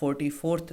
44th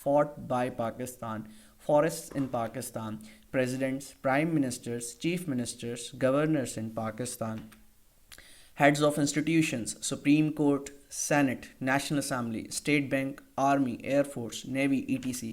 fought by Pakistan, forests in Pakistan, presidents, prime ministers, chief ministers, governors in Pakistan, heads of institutions, Supreme Court, Senate, National Assembly, State Bank, Army, Air Force, Navy, etc.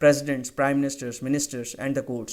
presidents, prime ministers, ministers and the courts.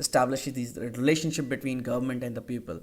establishes the relationship between government and the people.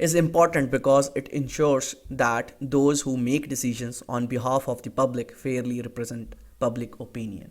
is important because it ensures that those who make decisions on behalf of the public fairly represent public opinion.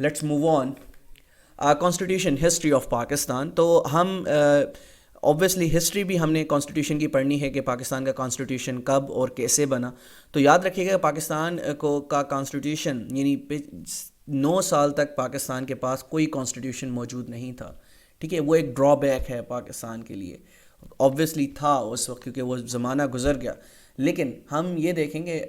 let's move on. Constitution history of Pakistan. تو ہم obviously history بھی ہم نے constitution کی پڑھنی ہے کہ پاکستان کا کانسٹیٹیوشن کب اور کیسے بنا. تو یاد رکھیے گا پاکستان کا کانسٹیٹیوشن یعنی 9 سال تک پاکستان کے پاس کوئی کانسٹیٹیوشن موجود نہیں تھا. ٹھیک ہے, وہ ایک ڈرا بیک ہے پاکستان کے لیے. اوبویسلی تھا اس وقت کیونکہ وہ زمانہ گزر گیا, لیکن ہم یہ دیکھیں گے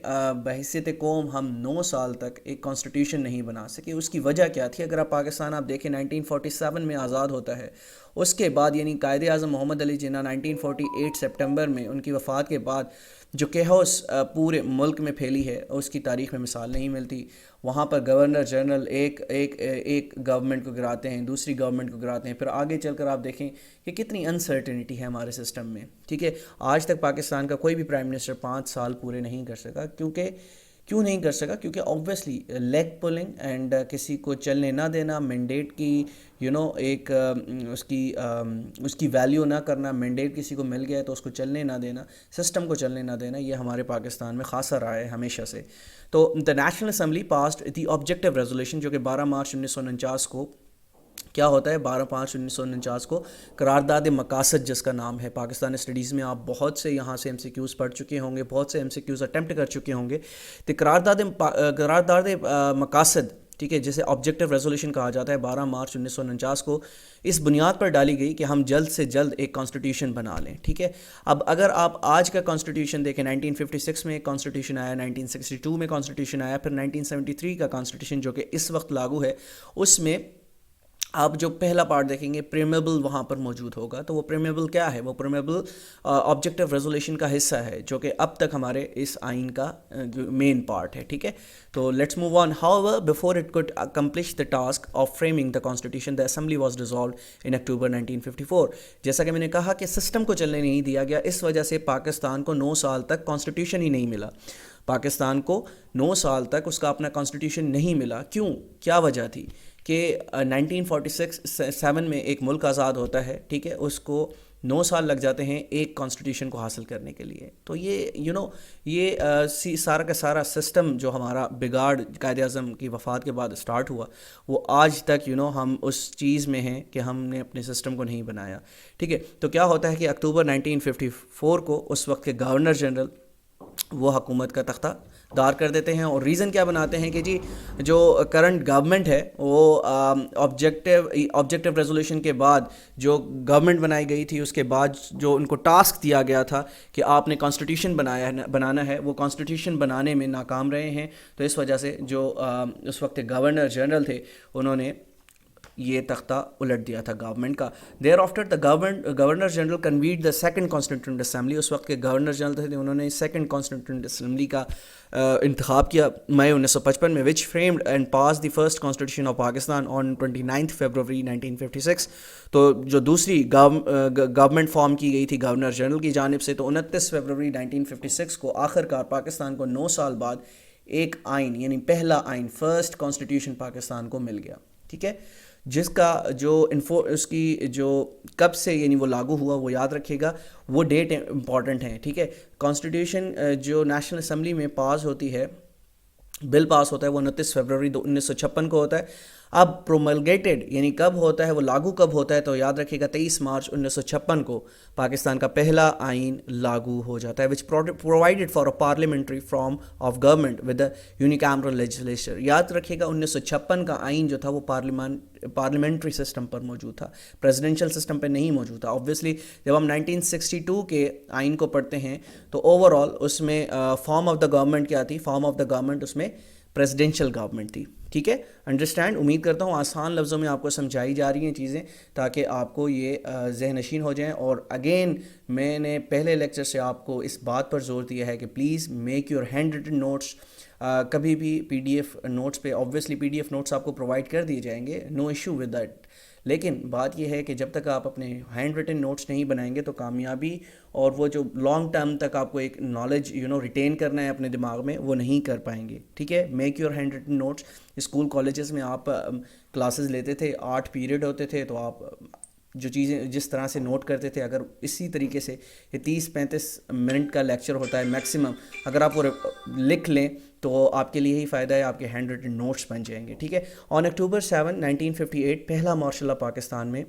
بحیثیت قوم ہم 9 سال تک ایک کانسٹیٹیوشن نہیں بنا سکے. اس کی وجہ کیا تھی؟ اگر آپ پاکستان آپ دیکھیں 1947 میں آزاد ہوتا ہے, اس کے بعد یعنی قائد اعظم محمد علی جناح 1948 سپٹمبر میں ان کی وفات کے بعد جو کیہوس پورے ملک میں پھیلی ہے اس کی تاریخ میں مثال نہیں ملتی. وہاں پر گورنر جنرل ایک گورنمنٹ کو گراتے ہیں, دوسری گورنمنٹ کو گراتے ہیں, پھر آگے چل کر آپ دیکھیں کہ کتنی انسرٹنٹی ہے ہمارے سسٹم میں. ٹھیک ہے, آج تک پاکستان کا کوئی بھی پرائم منسٹر 5 سال پورے نہیں کر سکا. کیوں نہیں کر سکا؟ کیونکہ اوبویسلی لیگ پولنگ اینڈ کسی کو چلنے نہ دینا, مینڈیٹ کی ایک اس کی ویلیو نہ کرنا. مینڈیٹ کسی کو مل گیا ہے تو اس کو چلنے نہ دینا, سسٹم کو چلنے نہ دینا, یہ ہمارے پاکستان میں خاصا رہا ہے ہمیشہ سے. تو the national assembly passed the objective resolution جو کہ 12 مارچ 1949 کو کیا ہوتا ہے, 12/5/1949 کو قرارداد مقاصد جس کا نام ہے. پاکستان اسٹڈیز میں آپ بہت سے یہاں سے MCQs پڑھ چکے ہوں گے, بہت سے MCQs اٹیمپٹ کر چکے ہوں گے. تو قرارداد مقاصد, ٹھیک ہے, جسے آبجیکٹیو ریزولوشن کہا جاتا ہے, 12 مارچ 1949 کو اس بنیاد پر ڈالی گئی کہ ہم جلد سے جلد ایک کانسٹیٹیوشن بنا لیں. ٹھیک ہے, اب اگر آپ آج کا کانسٹیٹیوشن دیکھیں, 1956 میں ایک کانسٹیٹیوشن آیا, 1962 میں کانسٹیٹیوشن آیا, پھر 1973 کا کانسٹیٹیوشن جو کہ اس وقت لاگو ہے, اس میں آپ جو پہلا پارٹ دیکھیں گے پریمیبل وہاں پر موجود ہوگا. تو وہ پریمیبل کیا ہے؟ وہ پریمیبل آبجیکٹیو ریزولوشن کا حصہ ہے جو کہ اب تک ہمارے اس آئین کا مین پارٹ ہے. ٹھیک ہے, تو let's move on. However, before it could accomplish the task of framing the constitution, the assembly was dissolved in October 1954. جیسا کہ میں نے کہا کہ سسٹم کو چلنے نہیں دیا گیا, اس وجہ سے پاکستان کو 9 سال تک کانسٹیٹیوشن ہی نہیں ملا. پاکستان کو 9 سال تک اس کا اپنا کانسٹیٹیوشن نہیں ملا. کیوں؟ کیا وجہ تھی؟ کہ 1947 میں ایک ملک آزاد ہوتا ہے, ٹھیک ہے, اس کو 9 سال لگ جاتے ہیں ایک کانسٹیٹیوشن کو حاصل کرنے کے لیے. تو یہ سارا کا سارا سسٹم جو ہمارا بگاڑ قائد اعظم کی وفات کے بعد اسٹارٹ ہوا, وہ آج تک ہم اس چیز میں ہیں کہ ہم نے اپنے سسٹم کو نہیں بنایا. ٹھیک ہے, تو کیا ہوتا ہے کہ اکتوبر 1954 کو اس وقت کے گورنر جنرل وہ حکومت کا تختہ دار کر دیتے ہیں. اور ریزن کیا بناتے ہیں کہ جی جو کرنٹ گورنمنٹ ہے وہ آبجیکٹیو ریزولوشن کے بعد جو گورنمنٹ بنائی گئی تھی, اس کے بعد جو ان کو ٹاسک دیا گیا تھا کہ آپ نے کانسٹیٹیوشن بنانا ہے, وہ کانسٹیٹیوشن بنانے میں ناکام رہے ہیں. تو اس وجہ سے جو اس وقت گورنر جنرل تھے انہوں نے یہ تختہ الٹ دیا تھا گورنمنٹ کا. Thereafter the governor general convened the second constituent assembly. اس وقت کے گورنر جنرل تھے, انہوں نے سیکنڈ کانسٹیٹیوئنٹ اسمبلی کا انتخاب کیا مئی 1955 میں, which framed and passed the first constitution of Pakistan on 29 February 1956. تو جو دوسری گورنمنٹ فارم کی گئی تھی گورنر جنرل کی جانب سے, تو 29 فیبروری 1956 کو آخر کار پاکستان کو 9 سال بعد ایک آئین یعنی پہلا آئین فرسٹ کانسٹیٹیوشن پاکستان کو مل گیا. ٹھیک ہے, جس کا اس کی جو کب سے یعنی وہ لاگو ہوا وہ یاد رکھیے گا, وہ ڈیٹ امپورٹنٹ ہیں. ٹھیک ہے, کانسٹیٹیوشن جو نیشنل اسمبلی میں پاس ہوتی ہے, بل پاس ہوتا ہے, وہ 29 فیبروری 1956 کو ہوتا ہے. اب پروملگیٹڈ یعنی کب ہوتا ہے, وہ لاگو کب ہوتا ہے, تو یاد رکھیے گا 23 مارچ 1956 کو پاکستان کا پہلا آئین لاگو ہو جاتا ہے, which provided for a parliamentary form of government with a unicameral legislature. یاد رکھیے گا 1956 کا آئین جو تھا وہ پارلیمنٹری سسٹم پر موجود تھا, پریزیڈنشل سسٹم پہ نہیں موجود تھا. اوبویسلی جب ہم 1962 کے آئین کو پڑھتے ہیں تو اوور آل اس میں فارم آف دا گورنمنٹ کیا تھی؟ فارم آف دا گورنمنٹ اس میں پریزیڈنشل گورنمنٹ تھی. ٹھیک ہے, انڈرسٹینڈ, امید کرتا ہوں آسان لفظوں میں آپ کو سمجھائی جا رہی ہیں چیزیں تاکہ آپ کو یہ ذہن نشین ہو جائیں. اور اگین میں نے پہلے لیکچر سے آپ کو اس بات پر زور دیا ہے کہ please make your handwritten notes. کبھی بھی PDF نوٹس پہ اوبویسلی PDF نوٹس آپ کو پرووائڈ کر دیے جائیں گے, نو ایشو ود دیٹ, لیکن بات یہ ہے کہ جب تک آپ اپنے ہینڈ ریٹن نوٹس نہیں بنائیں گے تو کامیابی اور وہ جو لانگ ٹرم تک آپ کو ایک نالج ریٹین کرنا ہے اپنے دماغ میں, وہ نہیں کر پائیں گے. ٹھیک ہے, make your handwritten notes. School colleges میں آپ کلاسز لیتے تھے, 8 پیریڈ ہوتے تھے, تو آپ جو چیزیں جس طرح سے نوٹ کرتے تھے، اگر اسی طریقے سے یہ 30-35 منٹ کا لیکچر ہوتا ہے میکسیمم، اگر آپ وہ لکھ لیں تو آپ کے لیے ہی فائدہ ہے، آپ کے ہینڈ ریٹن نوٹس بن جائیں گے. ٹھیک ہے. آن October 7, 1958 پہلا مارشل لا پاکستان میں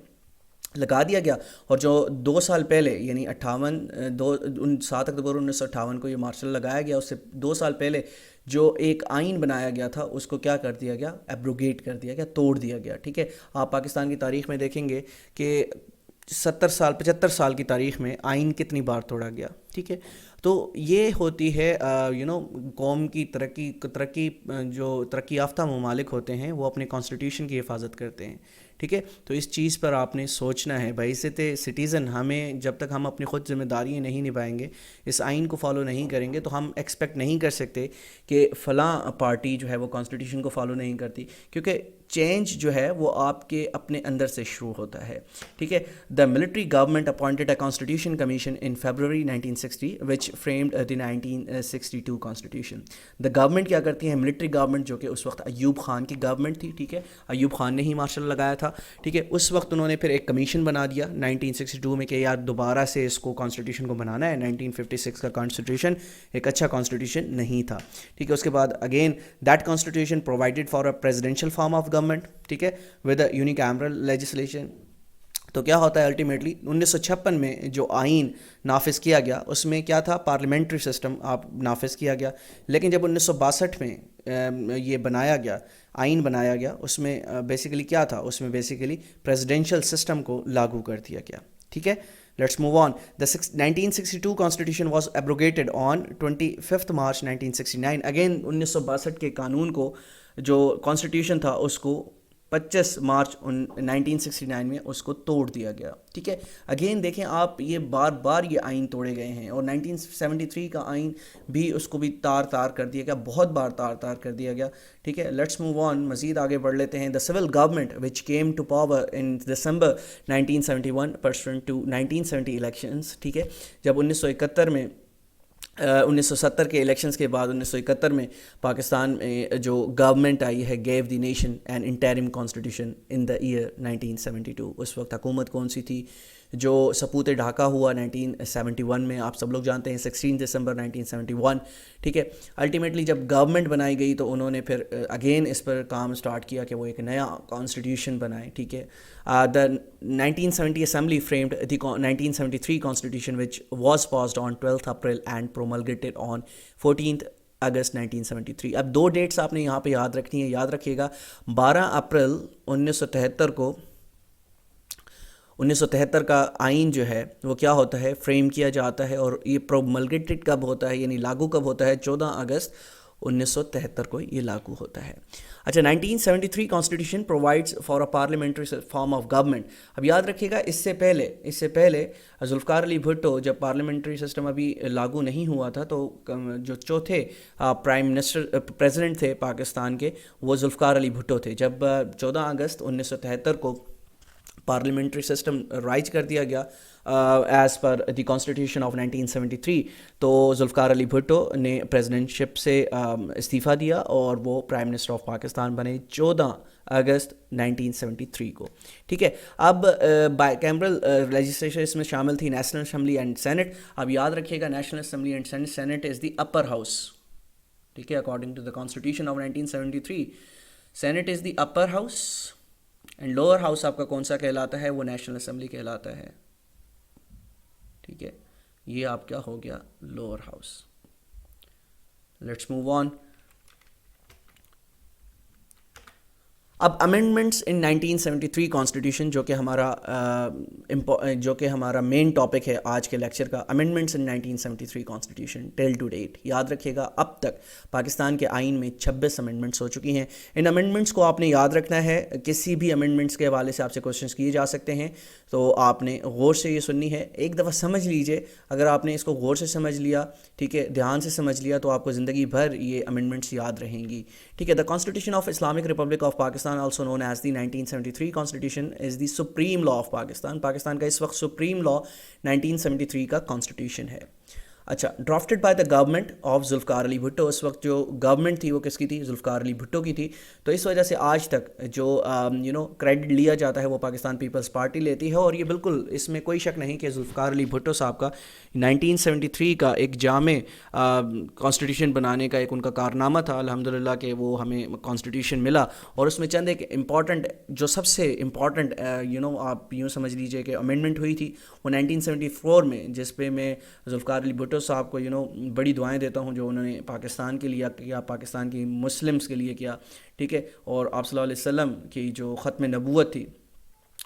لگا دیا گیا، اور جو 2 سال پہلے یعنی 7 اکتوبر 1958 کو یہ مارشل لگایا گیا، اس سے 2 سال پہلے جو ایک آئین بنایا گیا تھا اس کو کیا کر دیا گیا، ایبروگیٹ کر دیا گیا، توڑ دیا گیا. ٹھیک ہے. آپ پاکستان کی تاریخ میں دیکھیں گے کہ 75 سال کی تاریخ میں آئین کتنی بار توڑا گیا. ٹھیک ہے. تو یہ ہوتی ہے قوم کی ترقی جو ترقی یافتہ ممالک ہوتے ہیں وہ اپنے کانسٹیٹیوشن کی حفاظت کرتے ہیں. ٹھیک ہے. تو اس چیز پر آپ نے سوچنا ہے بحیثیت سٹیزن. ہمیں جب تک ہم اپنی خود ذمہ داریاں نہیں نبھائیں گے، اس آئین کو فالو نہیں کریں گے، تو ہم ایکسپیکٹ نہیں کر سکتے کہ فلاں پارٹی جو ہے وہ کانسٹیٹیوشن کو فالو نہیں کرتی، کیونکہ چینج جو ہے وہ آپ کے اپنے اندر سے شروع ہوتا ہے. ٹھیک ہے. The military government appointed a constitution commission in February 1960 which framed the 1962 constitution. The government کیا کرتی ہے، ملٹری گورنمنٹ، جو کہ اس وقت ایوب خان کی گورنمنٹ تھی. ٹھیک ہے. ایوب خان نے ہی مارشل لگایا تھا. ٹھیک ہے. اس وقت انہوں نے پھر ایک کمیشن بنا دیا 1962 میں کہ یار دوبارہ سے اس کو کانسٹیٹیوشن کو بنانا ہے. 1956 کا کانسٹیٹیوشن ایک اچھا کانسٹیٹیوشن نہیں تھا. ٹھیک ہے. اس کے بعد again that constitution provided for a presidential form of government. ٹھیک ہے. With a unicameral legislation. تو کیا ہوتا ہے الٹیمیٹلی 1956 میں جو آئین نافذ کیا گیا اس میں کیا تھا، پارلیمنٹری سسٹم آپ نافذ کیا گیا. لیکن جب 1962 میں یہ بنایا گیا، آئین بنایا گیا، اس میں بیسیکلی کیا تھا، اس میں بیسیکلی پریزیڈینشیل سسٹم کو لاگو کر دیا گیا. ٹھیک ہے. Let's move on. The 1962 Constitution was abrogated on 25 March 1969. Again 1962 کے قانون کو، جو کانسٹیٹیوشن تھا، اس کو 25 مارچ 1969 میں اس کو توڑ دیا گیا. ٹھیک ہے. اگین دیکھیں آپ، یہ بار بار یہ آئین توڑے گئے ہیں، اور 1973 کا آئین بھی اس کو بھی تار تار کر دیا گیا، بہت بار تار تار کر دیا گیا. ٹھیک ہے. لیٹس موو آن، مزید آگے بڑھ لیتے ہیں. The civil government which came to power in December 1971 pursuant to 1970 elections. ٹھیک ہے. جب 1971 میں 1970 کے الیکشنز کے بعد 1971 میں پاکستان میں جو گورنمنٹ آئی ہے، gave the nation an interim constitution in the year 1972. اس وقت حکومت کون سی تھی؟ جو سپوت ڈھاکہ ہوا 1971 میں، آپ سب لوگ جانتے ہیں، 16 دسمبر 1971. ٹھیک ہے. الٹیمیٹلی جب گورنمنٹ بنائی گئی تو انہوں نے پھر اگین اس پر کام سٹارٹ کیا کہ وہ ایک نیا کانسٹیٹیوشن بنائیں. ٹھیک ہے. دا 1970 assembly framed the 1973 constitution which was passed on 12th April and promulgated on 14th August 1973. اب 2 ڈیٹس آپ نے یہاں پہ یاد رکھنی ہے. یاد رکھیے گا 12 اپریل 1973 کو 1973 کا آئین جو ہے وہ کیا ہوتا ہے، فریم کیا جاتا ہے، اور یہ پروملگیٹڈ کب ہوتا ہے، یعنی لاگو کب ہوتا ہے، 14 اگست 1973 کو یہ لاگو ہوتا ہے. اچھا. 1973 constitution provides for a parliamentary form of government. اب یاد رکھیے گا اس سے پہلے ذوالفقار علی بھٹو، جب پارلیمنٹری سسٹم ابھی لاگو نہیں ہوا تھا، تو جو چوتھے پرائم منسٹر پریزیڈنٹ تھے پاکستان کے، وہ ذوالفقار علی بھٹو تھے. جب 14 اگست 1973 کو پارلیمنٹری سسٹم رائج کر دیا گیا as per the constitution of 1973، تو ذوالفقار علی بھٹو نے پریزیڈنٹ شپ سے استعفیٰ دیا اور وہ پرائم منسٹر آف پاکستان بنے 14 اگست 1973 کو. ٹھیک ہے. اب بائی کیمرل لیجسلیشن اس میں شامل تھی نیشنل اسمبلی اینڈ سینٹ. اب یاد رکھیے گا national assembly and senate, senate is the upper house. ٹھیک ہے. According to the constitution of 1973 senate is the upper house, and lower house آپ کا کون سا کہلاتا ہے، وہ نیشنل اسمبلی کہلاتا ہے. ٹھیک ہے. یہ آپ کیا ہو گیا، لوور ہاؤس. لیٹس موو آن. اب امینڈمنٹس ان 1973 کانسٹیٹیوشن، جو کہ ہمارا مین ٹاپک ہے آج کے لیکچر کا. Amendments in 1973 constitution till to date. یاد رکھیے گا اب تک پاکستان کے آئین میں 26 امینڈمنٹس ہو چکی ہیں. ان امینڈمنٹس کو آپ نے یاد رکھنا ہے. کسی بھی امینڈمنٹس کے حوالے سے آپ سے کوشچنس کیے جا سکتے ہیں، تو آپ نے غور سے یہ سننی ہے. ایک دفعہ سمجھ لیجئے. اگر آپ نے اس کو غور سے سمجھ لیا، ٹھیک ہے، دھیان سے سمجھ لیا، تو آپ کو زندگی بھر یہ امینڈمنٹس یاد رہیں گی. ٹھیک ہے. دا constitution of Islamic republic of Pakistan also known as the 1973 constitution is the supreme law of Pakistan. Pakistan کا اس وقت سپریم لا 1973 کا کانسٹیٹیوشن ہے. اچھا، drafted by the government of Zulfiqar Ali Bhutto. اس وقت جو گورنمنٹ تھی وہ کس کی تھی؟ ذوالفقار علی بھٹو کی تھی. تو اس وجہ سے آج تک جو کریڈٹ لیا جاتا ہے وہ پاکستان پیپلز پارٹی لیتی ہے. اور یہ بالکل اس میں کوئی شک نہیں کہ ذوالفقار علی بھٹو صاحب کا 1973 کا ایک جامع کانسٹیٹیوشن بنانے کا ایک ان کا کارنامہ تھا. الحمدللہ کہ وہ ہمیں کانسٹیٹیوشن ملا. اور اس میں چند ایک امپورٹنٹ، جو سب سے امپورٹنٹ آپ یوں سمجھ لیجئے کہ امینڈمنٹ ہوئی تھی وہ 1974 میں، جس پہ میں ذوالفقار علی بھٹو صاحب کو بڑی دعائیں دیتا ہوں جو انہوں نے پاکستان کے لیے کیا، پاکستان کی مسلمس کے لیے کیا. ٹھیک ہے. اور آپ صلی اللہ علیہ وسلم کی جو ختم نبوت تھی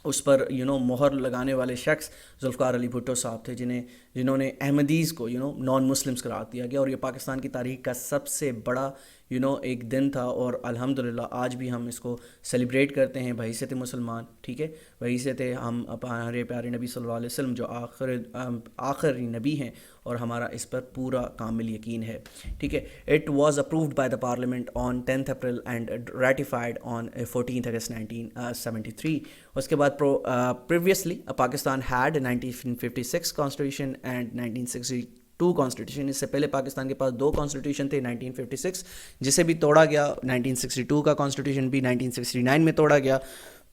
اس پر مہر لگانے والے شخص ذوالفقار علی بھٹو صاحب تھے، جنہوں نے احمدیز کو نان مسلمس قرار دیا گیا. اور یہ پاکستان کی تاریخ کا سب سے بڑا ایک دن تھا. اور الحمدللہ آج بھی ہم اس کو سیلیبریٹ کرتے ہیں بحیثیت مسلمان. ٹھیک ہے. بحیثیت ہم ہمارے پیارے نبی صلی اللہ علیہ وسلم جو آخری نبی ہیں، اور ہمارا اس پر پورا کامل یقین ہے. ٹھیک ہے. It was approved by the parliament on 10th April and ratified on 14th August 1973. اس کے بعد previously Pakistan had 1956 constitution and 1962 constitution. اس سے پہلے پاکستان کے پاس 2 کانسٹیٹیوشن تھے. 1956 جسے بھی توڑا گیا، 1962 کا کانسٹیٹیوشن بھی 1969 میں توڑا گیا.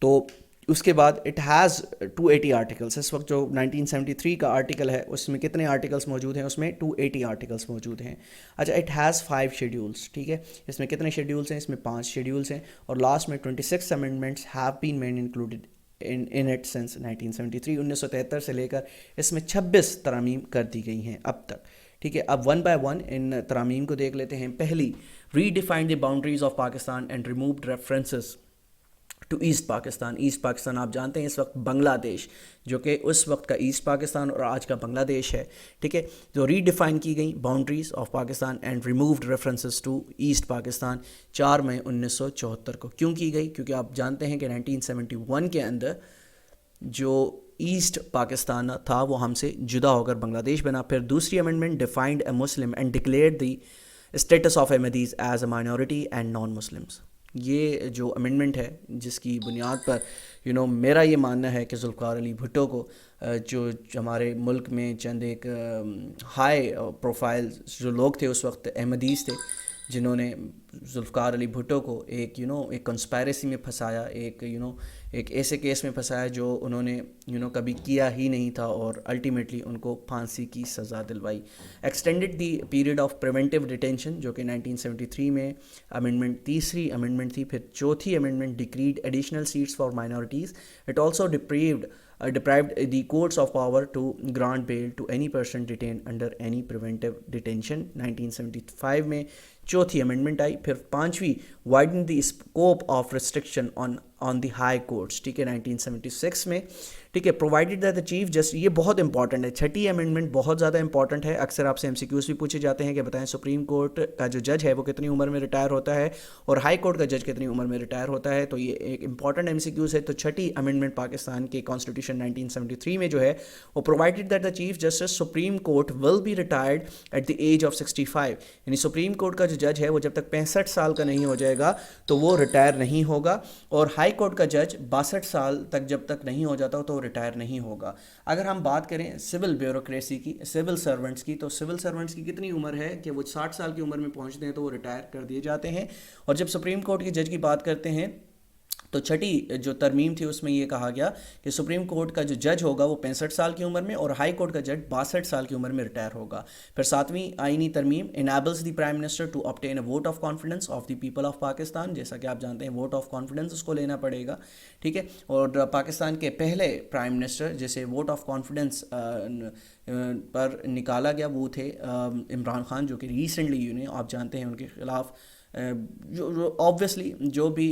تو اس کے بعد اٹ ہیز 280 آرٹیکلس. اس وقت جو 1973 کا آرٹیکل ہے اس میں کتنے آرٹیکلس موجود ہیں؟ اس میں 280 آرٹیکلس موجود ہیں. اچھا، اٹ ہیز 5 شیڈیولس. ٹھیک ہے. اس میں کتنے شیڈیولس ہیں؟ اس میں 5 شیڈیولس ہیں. اور لاسٹ میں 26 amendments have been main included in it since 1973. 1973 سے لے کر اس میں 26 ترامیم کر دی گئی ہیں اب تک. ٹھیک ہے. اب ون بائی ون ان ترامیم کو دیکھ لیتے ہیں. پہلی، redefine the boundaries of Pakistan and removed references to East Pakistan. East Pakistan آپ جانتے ہیں اس وقت بنگلہ دیش، جو کہ اس وقت کا ایسٹ پاکستان اور آج کا بنگلہ دیش ہے. ٹھیک ہے. جو ری ڈیفائن کی گئی boundaries of Pakistan and removed references to East Pakistan 4 مئی 1974 کو. کیوں کی گئی؟ کیونکہ آپ جانتے ہیں کہ 1971 کے اندر جو ایسٹ پاکستان تھا وہ ہم سے جدا ہو کر بنگلہ دیش بنا. پھر دوسری amendment defined a Muslim and declared the status of Ahmadis as a minority and non Muslims. یہ جو امینڈمنٹ ہے جس کی بنیاد پر میرا یہ ماننا ہے کہ ذوالفقار علی بھٹو کو جو ہمارے ملک میں چند ایک ہائی پروفائل جو لوگ تھے اس وقت احمدیز تھے، جنہوں نے ذوالفقار علی بھٹو کو ایک ایک کنسپائریسی میں پھنسایا، ایک ایسے کیس میں پھنسایا جو انہوں نے کبھی کیا ہی نہیں تھا، اور الٹیمیٹلی ان کو پھانسی کی سزا دلوائی. Extended the period of preventive detention, جو کہ 1973 میں امینڈمنٹ، تیسری امینڈمنٹ تھی. پھر چوتھی amendment decreed additional seats for minorities. It also deprived the courts of power to grant bail to any person detained under any preventive detention. 1975 میں چوتھی amendment آئی. پھر پانچویں، widen the scope of restriction on the high courts. ٹھیک ہے. 1976 میں ٹھیک ہے. provided that the chief justice، یہ بہت امپورٹنٹ ہے، چھٹی امینڈمنٹ بہت زیادہ امپورٹنٹ ہے. اکثر آپ سے MCQs بھی پوچھے جاتے ہیں کہ بتائیں سپریم کورٹ کا جو جج ہے وہ کتنی عمر میں ریٹائر ہوتا ہے اور ہائی کورٹ کا جج کتنی عمر میں ریٹائر ہوتا ہے. تو یہ ایک امپورٹنٹ MCQs ہے. تو چھٹی امینڈمنٹ پاکستان کے کانسٹیٹیوشن 1973 میں جو ہے وہ provided that the chief justice supreme court will be retired at the age of 65. یعنی سپریم کورٹ کا جو جج ہے وہ جب تک 65 سال کا نہیں ہو جائے گا تو وہ ریٹائر نہیں ہوگا، اور ہائی کورٹ کا جج 62 سال تک جب تک نہیں ہو جاتا تو وہ ریٹائر نہیں ہوگا. اگر ہم بات کریں سول بیوروکریسی کی، سول سرونٹس کی، تو سول سرونٹس کی کتنی عمر ہے کہ وہ 60 سال کی عمر میں پہنچتے ہیں تو وہ ریٹائر کر دیے جاتے ہیں. اور جب سپریم کورٹ کے جج کی بات کرتے ہیں تو چھٹی جو ترمیم تھی اس میں یہ کہا گیا کہ سپریم کورٹ کا جو جج ہوگا وہ 65 سال کی عمر میں اور ہائی کورٹ کا جج 62 سال کی عمر میں ریٹائر ہوگا. پھر ساتویں آئینی ترمیم، enables the prime minister to obtain a vote of confidence of the people of Pakistan. جیسا کہ آپ جانتے ہیں ووٹ آف کانفیڈنس اس کو لینا پڑے گا. ٹھیک ہے. اور پاکستان کے پہلے پرائم منسٹر جسے ووٹ آف کانفیڈنس پر نکالا گیا وہ تھے عمران خان، جو کہ ریسنٹلی آپ جانتے ہیں ان کے خلاف جو آبویسلی جو بھی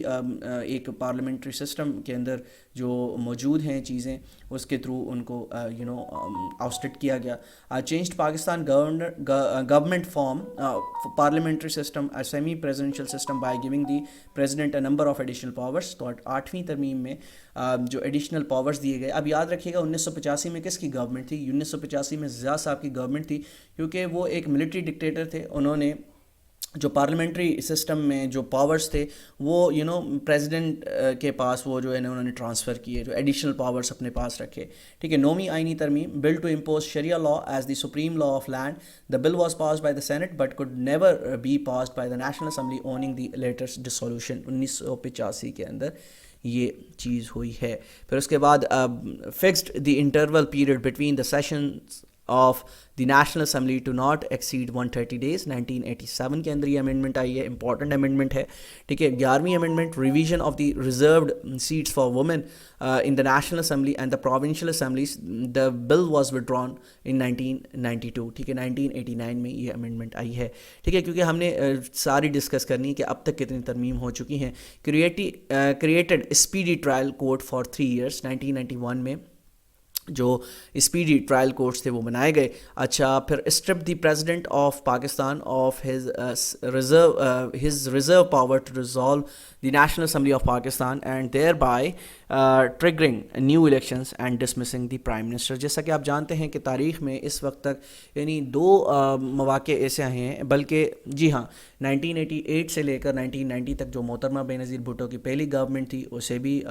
ایک پارلیمنٹری سسٹم کے اندر جو موجود ہیں چیزیں اس کے تھرو ان کو آؤسٹڈ کیا گیا. Changed Pakistan government form parliamentary system semi presidential system by giving the president a number of additional powers. تو 8ویں ترمیم میں جو ایڈیشنل پاورس دیے گئے. اب یاد رکھیے گا 1985 میں کس کی گورنمنٹ تھی؟ 1985 میں ضیاء صاحب کی گورنمنٹ تھی، کیونکہ وہ ایک ملٹری ڈکٹیٹر تھے. انہوں نے جو پارلیمنٹری سسٹم میں جو پاورز تھے وہ پریزیڈنٹ کے پاس وہ جو ہے نا انہوں نے ٹرانسفر کیے، جو ایڈیشنل پاورز اپنے پاس رکھے. ٹھیک ہے. نومی آئینی ترمیم bill to impose sharia law as the supreme law of land. The bill was passed by the senate but could never be passed by the national assembly owing the latest dissolution. 1985 کے اندر یہ چیز ہوئی ہے. پھر اس کے بعد fixed the interval period between the sessions of the national assembly to not exceed 130 days. 1987 کے اندر یہ امینڈمنٹ آئی ہے، امپورٹنٹ امینڈمنٹ ہے. ٹھیک ہے. 11ویں amendment revision of the reserved seats for women in the national assembly and the provincial assemblies. The bill was withdrawn in 1992. ٹھیک ہے. 1989 میں یہ امینڈمنٹ آئی ہے. ٹھیک ہے. کیونکہ ہم نے ساری ڈسکس کرنی ہے کہ اب تک کتنی ترمیم ہو چکی ہیں. Created speedy trial court for 3 years. 1991 میں جو اسپیڈی ٹرائل کورٹس تھے وہ بنائے گئے. اچھا. پھر strip the president of Pakistan of his reserve power to resolve the national assembly of Pakistan and thereby triggering new elections and dismissing the prime minister. جیسا کہ آپ جانتے ہیں کہ تاریخ میں اس وقت تک یعنی 2 مواقع ایسے ہیں، بلکہ جی ہاں 1988 سے لے کر 1990 تک جو محترمہ بے نظیر بھٹو کی پہلی گورنمنٹ تھی، اسے بھی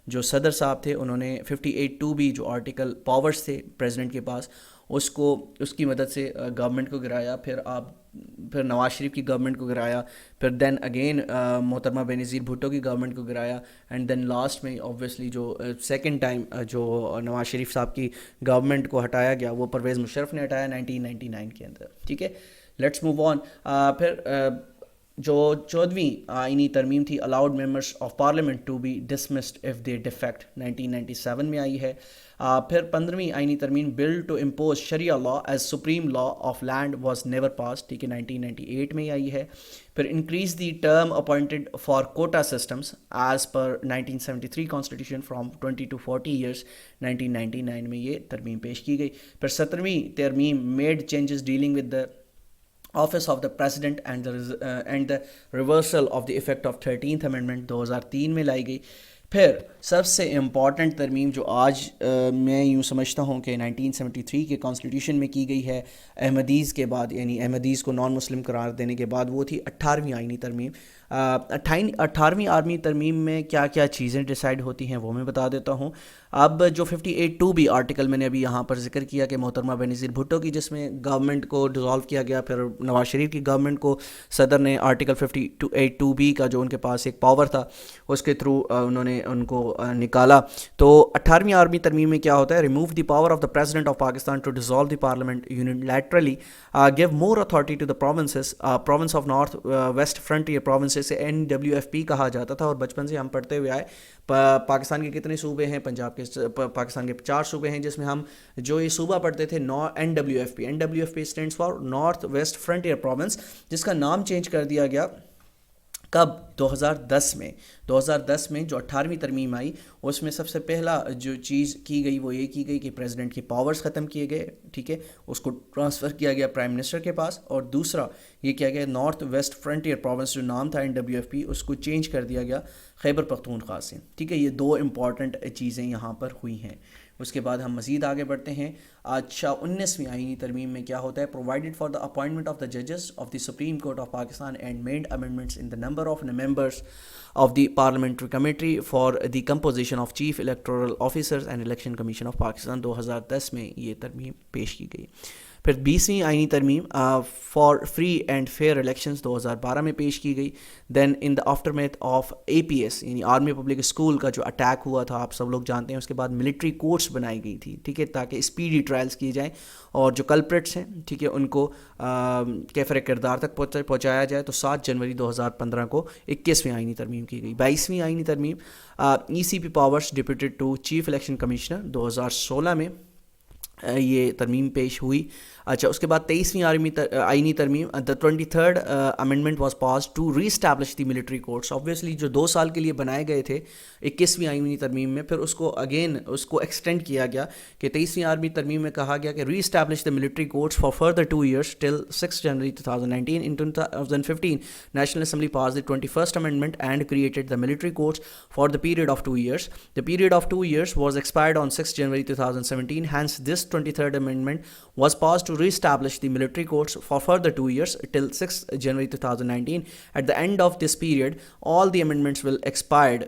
جو صدر صاحب تھے انہوں نے 58(2) بھی جو آرٹیکل پاورز تھے پریزیڈنٹ کے پاس اس کی مدد سے گورنمنٹ کو گرایا. پھر نواز شریف کی گورنمنٹ کو گرایا. پھر دین اگین محترمہ بے نظیر بھٹو کی گورنمنٹ کو گرایا. اینڈ دین لاسٹ میں اوبویسلی جو سیکنڈ ٹائم جو نواز شریف صاحب کی گورنمنٹ کو ہٹایا گیا وہ پرویز مشرف نے ہٹایا 1999 کے اندر. ٹھیک ہے. Let's move on. پھر جو 14ویں آئینی ترمیم تھی allowed members of parliament to be dismissed if they defect. 1997 میں آئی ہے. پھر 15ویں آئینی ترمیم bill to impose sharia law as supreme law of land was never pass. ٹھیک ہے. 1998 میں آئی ہے. پھر increase the term appointed for quota systems as per 1973 constitution from 20 to 40 years. 1999 میں یہ ترمیم پیش کی گئی. پھر 17ویں ترمیم made changes dealing with the office of the president and the reversal of the effect of 13th amendment 2003 میں لائی گئی. پھر سب سے امپورٹنٹ ترمیم جو آج میں یوں سمجھتا ہوں کہ 1973 کے کانسٹیٹیوشن میں کی گئی ہے احمدیز کے بعد، یعنی احمدیز کو نان مسلم قرار دینے کے بعد، وہ تھی 18ویں آئینی ترمیم. 18ویں آئینی ترمیم میں کیا کیا چیزیں ڈیسائیڈ ہوتی ہیں وہ میں بتا دیتا ہوں. اب جو 58(2) بھی آرٹیکل میں نے ابھی یہاں پر ذکر کیا کہ محترمہ بے نظیر بھٹو کی جس میں گورنمنٹ کو ڈیزالو کیا گیا، پھر نواز شریف کی گورنمنٹ کو صدر نے آرٹیکل 58(2) کا جو ان کے پاس ایک پاور تھا اس کے تھرو انہوں نے ان کو نکالا. تو 18ویں آئینی ترمیم میں کیا ہوتا ہے؟ Remove the power of the president of Pakistan to dissolve the parliament unilaterally, gave more authority to the provinces. Province of North West Frontier provinces سے NWFP کہا جاتا تھا، اور بچپن سے ہم پڑھتے ہوئے آئے. پاکستان کے کتنے صوبے ہیں؟ پاکستان کے 4 صوبے ہیں، جس میں ہم جو یہ صوبہ پڑھتے تھے NWFP. NWFP stands for north West frontier province, جس کا نام چینج کر دیا گیا کب؟ 2010 میں. 2010 میں جو 18ویں ترمیم آئی اس میں سب سے پہلا جو چیز کی گئی وہ یہ کی گئی کہ پریزیڈنٹ کے پاورز ختم کیے گئے. ٹھیک ہے. اس کو ٹرانسفر کیا گیا پرائم منسٹر کے پاس. اور دوسرا یہ کیا گیا نارتھ ویسٹ فرنٹیئر پروونس جو نام تھا NWFP اس کو چینج کر دیا گیا خیبر پختونخوا سے. ٹھیک ہے. یہ 2 امپورٹنٹ چیزیں یہاں پر ہوئی ہیں. اس کے بعد ہم مزید آگے بڑھتے ہیں. اچھا. 19ویں آئینی ترمیم میں کیا ہوتا ہے؟ Provided for the appointment of the ججز of the supreme court of Pakistan and made amendments in the number of members of the parliamentary committee for the composition of chief electoral officers and election commission of Pakistan. 2010 میں یہ ترمیم پیش کی گئی. پھر 20ویں آئینی ترمیم for free and fair elections 2012 میں پیش کی گئی. Then in the aftermath of APS یعنی آرمی پبلک اسکول کا جو اٹیک ہوا تھا آپ سب لوگ جانتے ہیں، اس کے بعد ملٹری کورٹس بنائی گئی تھی. ٹھیک ہے. تاکہ اسپیڈی ٹرائلز کیے جائیں اور جو کلپریٹس ہیں ٹھیک ہے ان کو کیفر کردار تک پہنچایا جائے. تو 7 جنوری 2015 کو 21ویں آئینی ترمیم کی گئی. 22ویں آئینی ترمیم ECP powers deputed to chief election commissioner 2016 میں یہ ترمیم پیش ہوئی. اچھا. اس کے بعد 23ویں آئینی ترمیم the 23rd amendment was pass to reestablish the military courts. Obviously جو 2 سال کے لیے بنائے گئے تھے 21ویں آئینی ترمیم میں، پھر اس کو ایکسٹینڈ کیا گیا کہ 23ویں آئینی ترمیم میں کہا گیا کہ reestablish the military courts for further 2 years till 6 January 2019. In 2015 national assembly pass the 21st amendment and created the military courts for the period of 2 years. The period of 2 years was expired on 6 January 2017. Hence, this 23rd Amendment was passed to re-establish the military courts for further 2 years till 6th January 2019. At the end of this period, all the amendments will expired,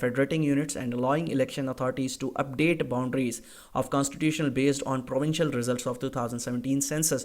federating units and allowing election authorities to update boundaries of constitutional based on provincial results of 2017 census,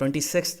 26th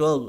12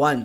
1.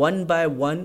1 by 1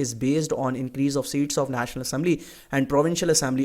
is based on increase of seats of National Assembly and Provincial Assembly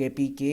KPK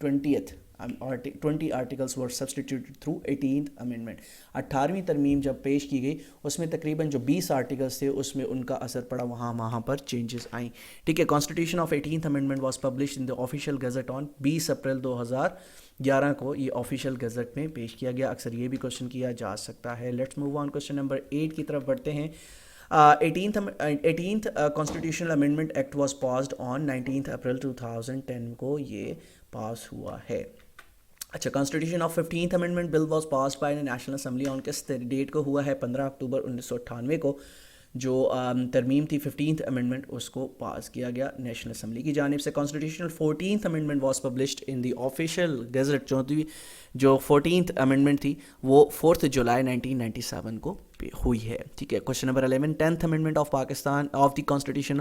20th 20 articles were سبسٹیٹیوٹڈ through 18th amendment. 18ویں ترمیم جب پیش کی گئی اس میں تقریباً جو 20 articles تھے اس میں ان کا اثر پڑا, وہاں پر چینجز آئیں. ٹھیک ہے, constitution of 18th amendment was published in the official gazette on 20 April 2011 کو یہ آفیشیل گزٹ میں پیش کیا گیا. اکثر یہ بھی کوشچن کیا جا سکتا ہے. Let's move on question number 8 کی طرف بڑھتے ہیں. 18th Constitutional Amendment Act was passed on 19th April 2010 کو یہ پاس ہوا ہے. اچھا, constitution of 15th Amendment Bill was passed by the National Assembly on کس ڈیٹ کو ہوا ہے؟ 15 اکتوبر 1998 کو. جو ترمیم تھی 15th امینڈمنٹ اس کو پاس کیا گیا نیشنل اسمبلی کی جانب سے. Constitutional 14th amendment was published in the official gazette. جو 14th امینڈمنٹ تھی وہ 4 جولائی 1997 کو ہوئی ہے. ٹھیک ہے. Question number 11, 10th amendment of Pakistan of the constitution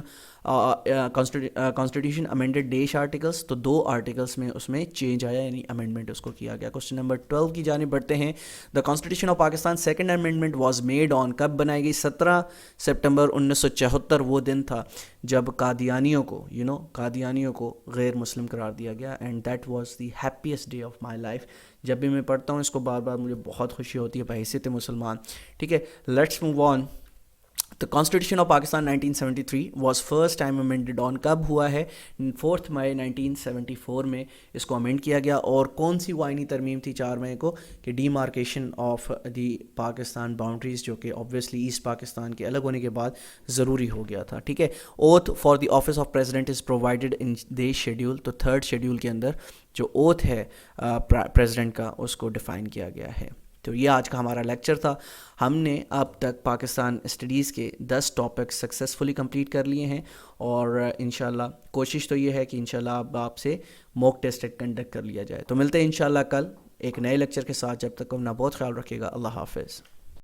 amended dash articles. تو 2 آرٹیکلس میں اس میں چینج آیا, یعنی امینڈمنٹ اس کو کیا گیا. کوشچن نمبر 12 کی جانب بڑھتے ہیں. دا constitution of Pakistan second amendment was made on, کب بنائی گئی؟ 17 سپٹمبر 1974. وہ دن تھا جب قادیانیوں کو غیر مسلم قرار دیا گیا. And that was the happiest day of my life. جب بھی میں پڑھتا ہوں اس کو بار بار مجھے بہت خوشی ہوتی ہے بحیثیت مسلمان. ٹھیک ہے, let's move on. The Constitution of Pakistan 1973 was first time amended on, کب ہوا ہے؟ 4 مئی 1974 میں اس کو امینڈ کیا گیا. اور کون سی وائنی ترمیم تھی 4 مئی کو؟ کہ demarcation of the Pakistan boundaries, جو کہ اوبویسلی ایسٹ پاکستان کے الگ ہونے کے بعد ضروری ہو گیا تھا. ٹھیک ہے. Oath for the office of president is provided in they schedule. تو 3rd شیڈیول کے اندر جو اوتھ ہے پریزیڈنٹ کا اس کو ڈیفائن کیا گیا ہے. تو یہ آج کا ہمارا لیکچر تھا. ہم نے اب تک پاکستان اسٹڈیز کے 10 ٹاپکس سکسیزفلی کمپلیٹ کر لیے ہیں, اور انشاءاللہ کوشش تو یہ ہے کہ انشاءاللہ اب آپ سے موک ٹیسٹ کنڈکٹ کر لیا جائے. تو ملتے ہیں انشاءاللہ کل ایک نئے لیکچر کے ساتھ. جب تک اپنا بہت خیال رکھیے گا. اللہ حافظ.